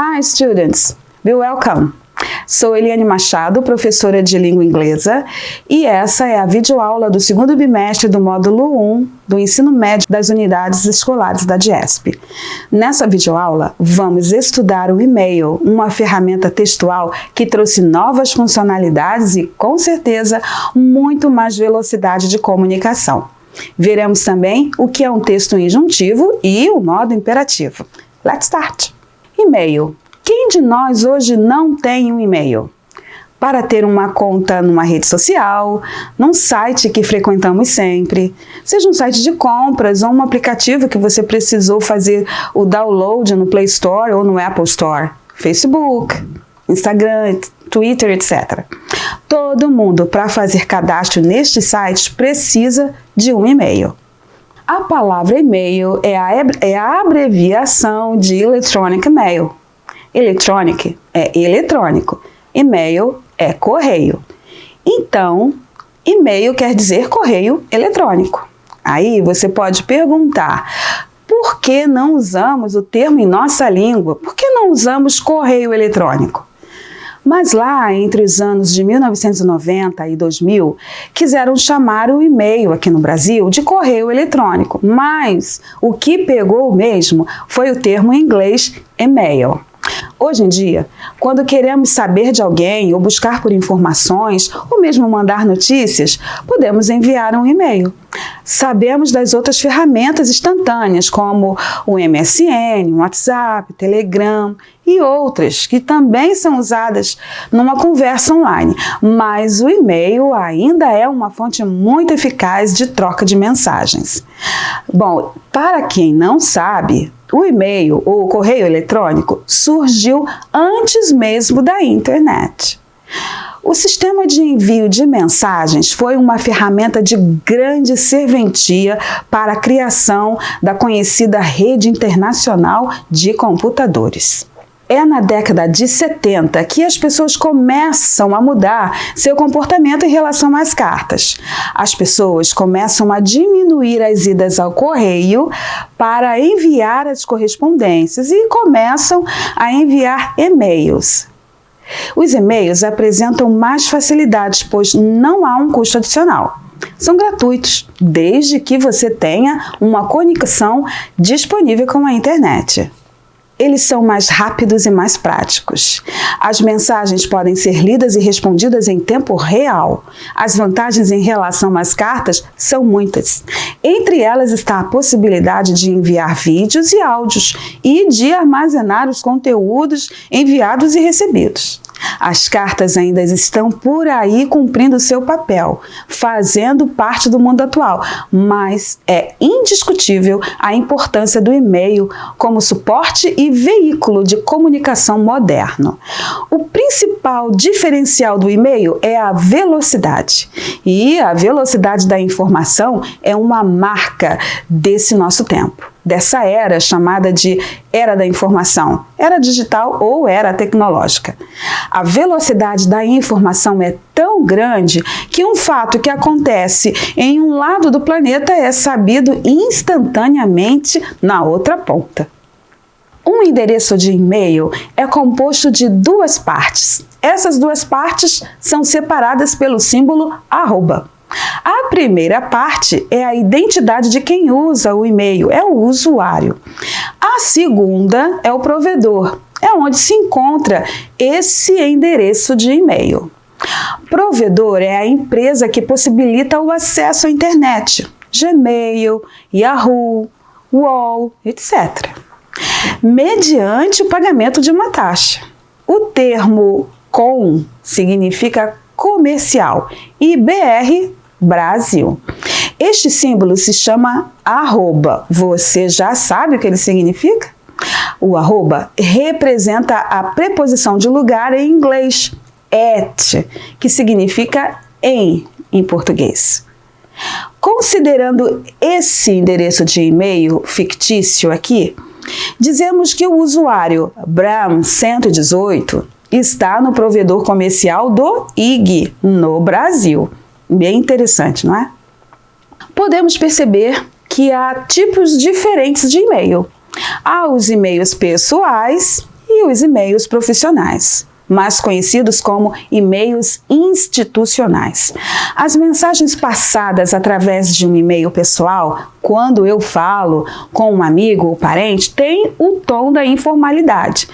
Hi students, be welcome! Sou Eliane Machado, professora de língua inglesa, e essa é a videoaula do segundo bimestre do módulo 1 do ensino médio das unidades escolares da DIESP. Nessa videoaula, vamos estudar o e-mail, uma ferramenta textual que trouxe novas funcionalidades e, com certeza, muito mais velocidade de comunicação. Veremos também o que é um texto injuntivo e o modo imperativo. Let's start! E-mail. Quem de nós hoje não tem um e-mail? Para ter uma conta numa rede social, num site que frequentamos sempre, seja um site de compras ou um aplicativo que você precisou fazer o download no Play Store ou no Apple Store, Facebook, Instagram, Twitter, etc. Todo mundo, para fazer cadastro nestes sites, precisa de um e-mail. A palavra e-mail é a abreviação de Electronic Mail. Electronic é eletrônico, e-mail é correio. Então, e-mail quer dizer correio eletrônico. Aí você pode perguntar, por que não usamos o termo em nossa língua? Por que não usamos correio eletrônico? Mas lá, entre os anos de 1990 e 2000, quiseram chamar o e-mail aqui no Brasil de correio eletrônico, mas o que pegou mesmo foi o termo em inglês e-mail. Hoje em dia, quando queremos saber de alguém ou buscar por informações ou mesmo mandar notícias, podemos enviar um e-mail. Sabemos das outras ferramentas instantâneas como o MSN, o WhatsApp, Telegram e outras que também são usadas numa conversa online, mas o e-mail ainda é uma fonte muito eficaz de troca de mensagens. Bom, para quem não sabe, o e-mail ou o correio eletrônico surgiu antes mesmo da internet. O sistema de envio de mensagens foi uma ferramenta de grande serventia para a criação da conhecida rede internacional de computadores. É na década de 70 que as pessoas começam a mudar seu comportamento em relação às cartas. As pessoas começam a diminuir as idas ao correio para enviar as correspondências e começam a enviar e-mails. Os e-mails apresentam mais facilidades, pois não há um custo adicional. São gratuitos, desde que você tenha uma conexão disponível com a internet. Eles são mais rápidos e mais práticos. As mensagens podem ser lidas e respondidas em tempo real. As vantagens em relação às cartas são muitas. Entre elas está a possibilidade de enviar vídeos e áudios e de armazenar os conteúdos enviados e recebidos. As cartas ainda estão por aí cumprindo seu papel, fazendo parte do mundo atual, mas é indiscutível a importância do e-mail como suporte e veículo de comunicação moderno. O principal diferencial do e-mail é a velocidade, e a velocidade da informação é uma marca desse nosso tempo, dessa era chamada de Era da Informação, Era Digital ou Era Tecnológica. A velocidade da informação é tão grande que um fato que acontece em um lado do planeta é sabido instantaneamente na outra ponta. Um endereço de e-mail é composto de duas partes. Essas duas partes são separadas pelo símbolo arroba. A primeira parte é a identidade de quem usa o e-mail, é o usuário. A segunda é o provedor, é onde se encontra esse endereço de e-mail. Provedor é a empresa que possibilita o acesso à internet, Gmail, Yahoo, UOL, etc., mediante o pagamento de uma taxa. O termo COM significa comercial e BR, Brasil. Este símbolo se chama arroba. Você já sabe o que ele significa? O arroba representa a preposição de lugar em inglês, at, que significa em português. Considerando esse endereço de e-mail fictício aqui, dizemos que o usuário Bram118 está no provedor comercial do IG, no Brasil. Bem interessante, não é? Podemos perceber que há tipos diferentes de e-mail. Há os e-mails pessoais e os e-mails profissionais, mais conhecidos como e-mails institucionais. As mensagens passadas através de um e-mail pessoal, quando eu falo com um amigo ou parente, têm o tom da informalidade.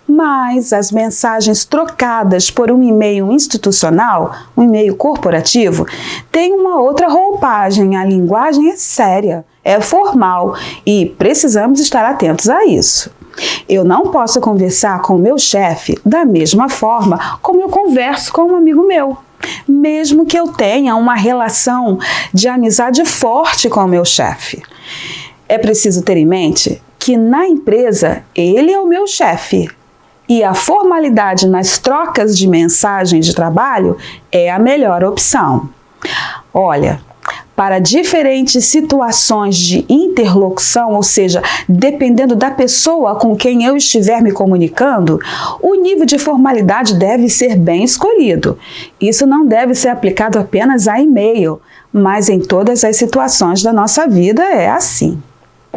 Mas as mensagens trocadas por um e-mail institucional, um e-mail corporativo, têm uma outra roupagem. A linguagem é séria, é formal e precisamos estar atentos a isso. Eu não posso conversar com o meu chefe da mesma forma como eu converso com um amigo meu, mesmo que eu tenha uma relação de amizade forte com o meu chefe. É preciso ter em mente que na empresa ele é o meu chefe e a formalidade nas trocas de mensagens de trabalho é a melhor opção. Olha, para diferentes situações de interlocução, ou seja, dependendo da pessoa com quem eu estiver me comunicando, o nível de formalidade deve ser bem escolhido. Isso não deve ser aplicado apenas a e-mail, mas em todas as situações da nossa vida é assim.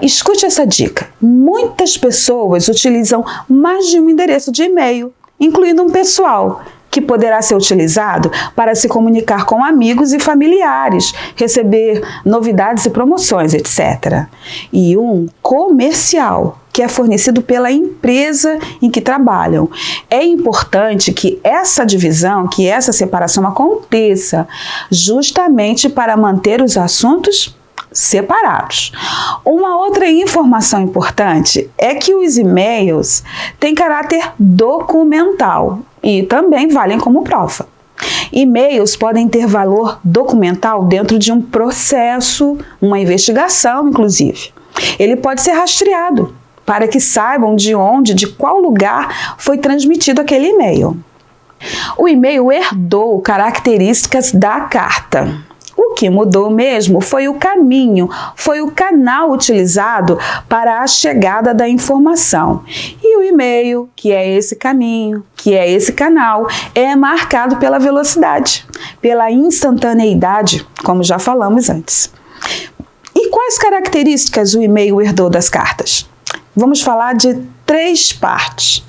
Escute essa dica. Muitas pessoas utilizam mais de um endereço de e-mail, incluindo um pessoal, que poderá ser utilizado para se comunicar com amigos e familiares, receber novidades e promoções, etc. E um comercial, que é fornecido pela empresa em que trabalham. É importante que essa divisão, que essa separação aconteça, justamente para manter os assuntos separados. Uma outra informação importante é que os e-mails têm caráter documental e também valem como prova. E-mails podem ter valor documental dentro de um processo, uma investigação, inclusive. Ele pode ser rastreado para que saibam de onde, de qual lugar foi transmitido aquele e-mail. O e-mail herdou características da carta. O que mudou mesmo foi o caminho, foi o canal utilizado para a chegada da informação. E o e-mail, que é esse caminho, que é esse canal, é marcado pela velocidade, pela instantaneidade, como já falamos antes. E quais características o e-mail herdou das cartas? Vamos falar de 3 partes: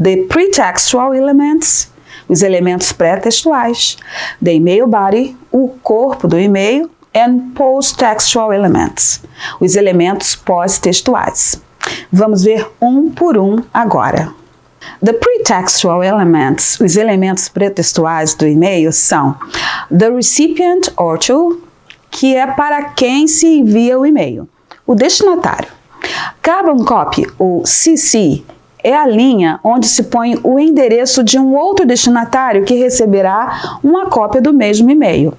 the pretextual elements, os elementos pré-textuais, the email body, o corpo do e-mail, and post-textual elements, os elementos pós-textuais. Vamos ver um por um agora. The pretextual elements, os elementos pré-textuais do e-mail são the recipient or to, que é para quem se envia o e-mail, o destinatário. Carbon copy, ou CC, é a linha onde se põe o endereço de um outro destinatário que receberá uma cópia do mesmo e-mail.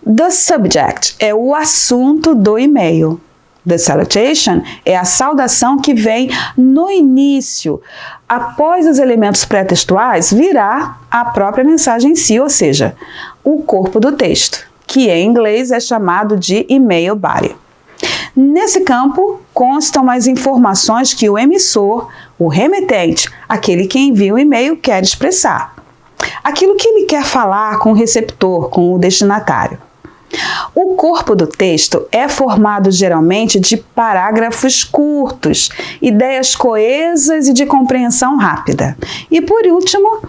The subject é o assunto do e-mail. The salutation é a saudação que vem no início. Após os elementos pré-textuais, virá a própria mensagem em si, ou seja, o corpo do texto, que em inglês é chamado de email body. Nesse campo constam as informações que o emissor, o remetente, aquele que envia o e-mail, quer expressar. Aquilo que ele quer falar com o receptor, com o destinatário. O corpo do texto é formado geralmente de parágrafos curtos, ideias coesas e de compreensão rápida. E por último,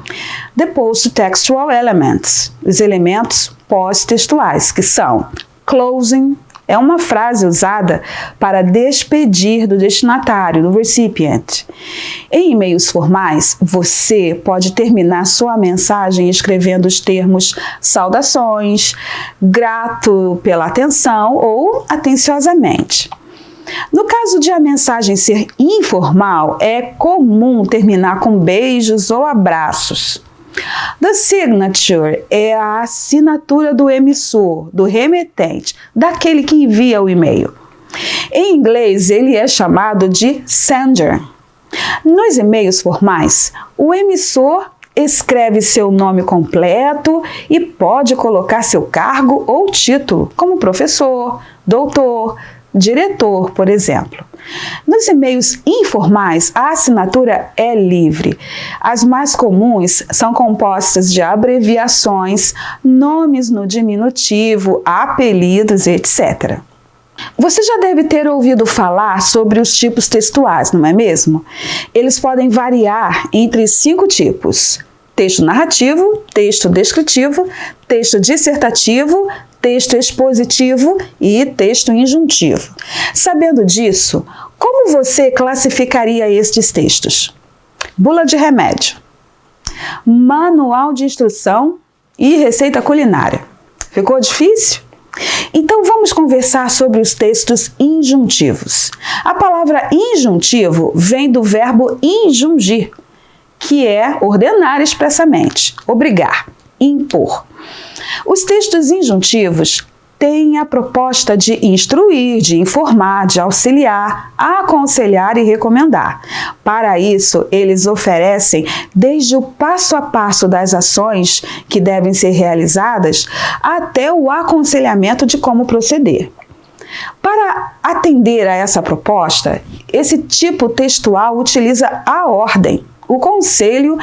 the post-textual elements, os elementos pós-textuais, que são closing, é uma frase usada para despedir do destinatário, do recipient. Em e-mails formais, você pode terminar sua mensagem escrevendo os termos saudações, grato pela atenção ou atenciosamente. No caso de a mensagem ser informal, é comum terminar com beijos ou abraços. The signature é a assinatura do emissor, do remetente, daquele que envia o e-mail. Em inglês, ele é chamado de sender. Nos e-mails formais, o emissor escreve seu nome completo e pode colocar seu cargo ou título, como professor, doutor, diretor, por exemplo. Nos e-mails informais, a assinatura é livre. As mais comuns são compostas de abreviações, nomes no diminutivo, apelidos, etc. Você já deve ter ouvido falar sobre os tipos textuais, não é mesmo? Eles podem variar entre 5 tipos: texto narrativo, texto descritivo, texto dissertativo, texto expositivo e texto injuntivo. Sabendo disso, como você classificaria estes textos? Bula de remédio, manual de instrução e receita culinária. Ficou difícil? Então vamos conversar sobre os textos injuntivos. A palavra injuntivo vem do verbo injungir, que é ordenar expressamente, obrigar, impor. Os textos injuntivos têm a proposta de instruir, de informar, de auxiliar, aconselhar e recomendar. Para isso, eles oferecem desde o passo a passo das ações que devem ser realizadas até o aconselhamento de como proceder. Para atender a essa proposta, esse tipo textual utiliza a ordem, o conselho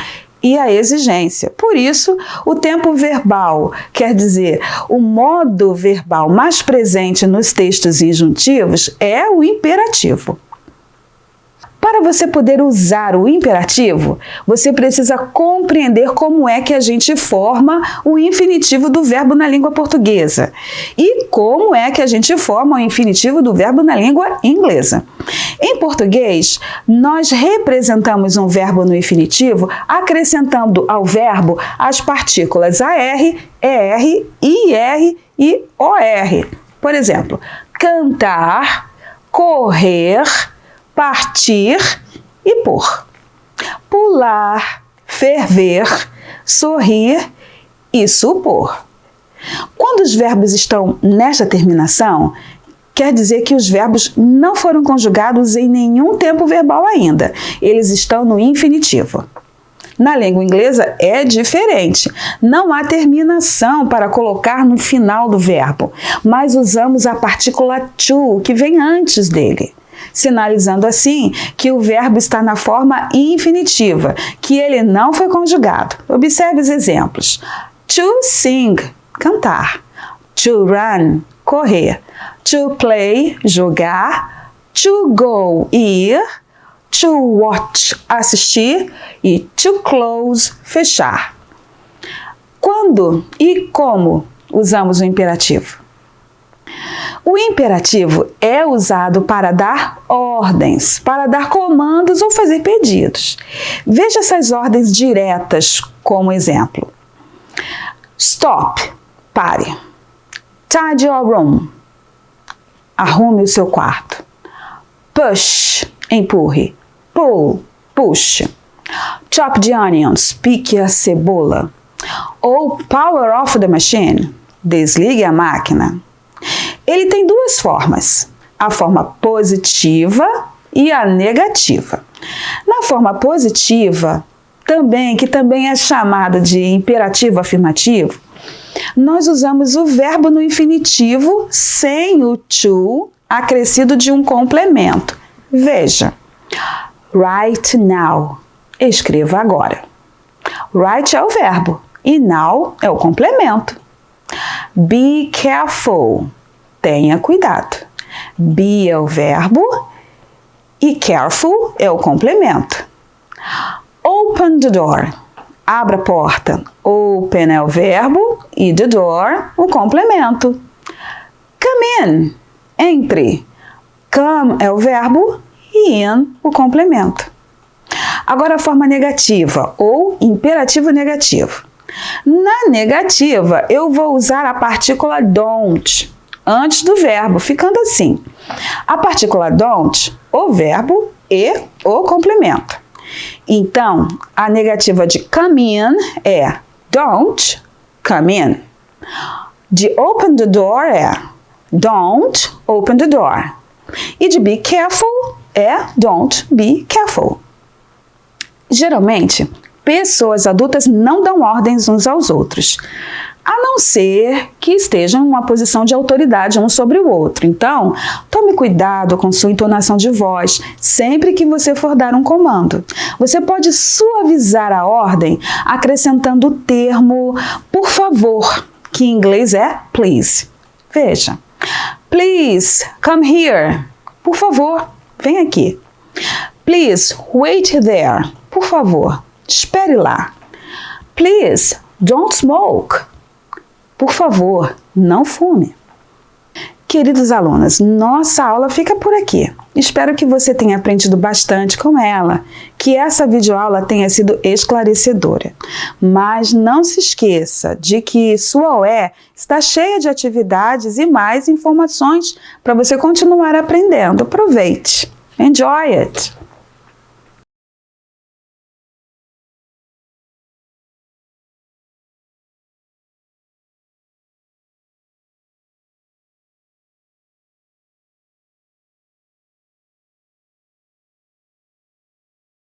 e a exigência. Por isso, o tempo verbal, quer dizer, o modo verbal mais presente nos textos injuntivos é o imperativo. Para você poder usar o imperativo, você precisa compreender como é que a gente forma o infinitivo do verbo na língua portuguesa e como é que a gente forma o infinitivo do verbo na língua inglesa. Em português, nós representamos um verbo no infinitivo acrescentando ao verbo as partículas AR, ER, IR e OR. Por exemplo, cantar, correr, partir e pôr. Pular, ferver, sorrir e supor. Quando os verbos estão nesta terminação, quer dizer que os verbos não foram conjugados em nenhum tempo verbal ainda. Eles estão no infinitivo. Na língua inglesa é diferente. Não há terminação para colocar no final do verbo, mas usamos a partícula to, que vem antes dele, sinalizando assim que o verbo está na forma infinitiva, que ele não foi conjugado. Observe os exemplos. To sing, cantar. To run, correr. To play, jogar. To go, ir. To watch, assistir. E to close, fechar. Quando e como usamos o imperativo? O imperativo é usado para dar ordens, para dar comandos ou fazer pedidos. Veja essas ordens diretas como exemplo. Stop, pare. Tidy your room, arrume o seu quarto. Push, empurre. Pull, puxe. Chop the onions, pique a cebola. Ou power off the machine, desligue a máquina. Ele tem duas formas, a forma positiva e a negativa. Na forma positiva, que também é chamada de imperativo afirmativo, nós usamos o verbo no infinitivo sem o to acrescido de um complemento. Veja, write now, escreva agora. Write é o verbo e now é o complemento. Be careful, tenha cuidado. Be é o verbo e careful é o complemento. Open the door, abra a porta. Open é o verbo e the door o complemento. Come in, entre. Come é o verbo e in o complemento. Agora a forma negativa ou imperativo negativo. Na negativa, eu vou usar a partícula don't antes do verbo, ficando assim. A partícula don't, o verbo e o complemento. Então, a negativa de come in é don't come in. De open the door é don't open the door. E de be careful é don't be careful. Geralmente, pessoas adultas não dão ordens uns aos outros, a não ser que estejam em uma posição de autoridade um sobre o outro. Então, tome cuidado com sua entonação de voz sempre que você for dar um comando. Você pode suavizar a ordem acrescentando o termo por favor, que em inglês é please. Veja, Please, come here. Por favor, vem aqui. Please, wait there. Por favor, espere lá. Please, don't smoke. Por favor, não fume. Queridos alunos, nossa aula fica por aqui. Espero que você tenha aprendido bastante com ela, que essa videoaula tenha sido esclarecedora. Mas não se esqueça de que sua UE está cheia de atividades e mais informações para você continuar aprendendo. Aproveite. Enjoy it!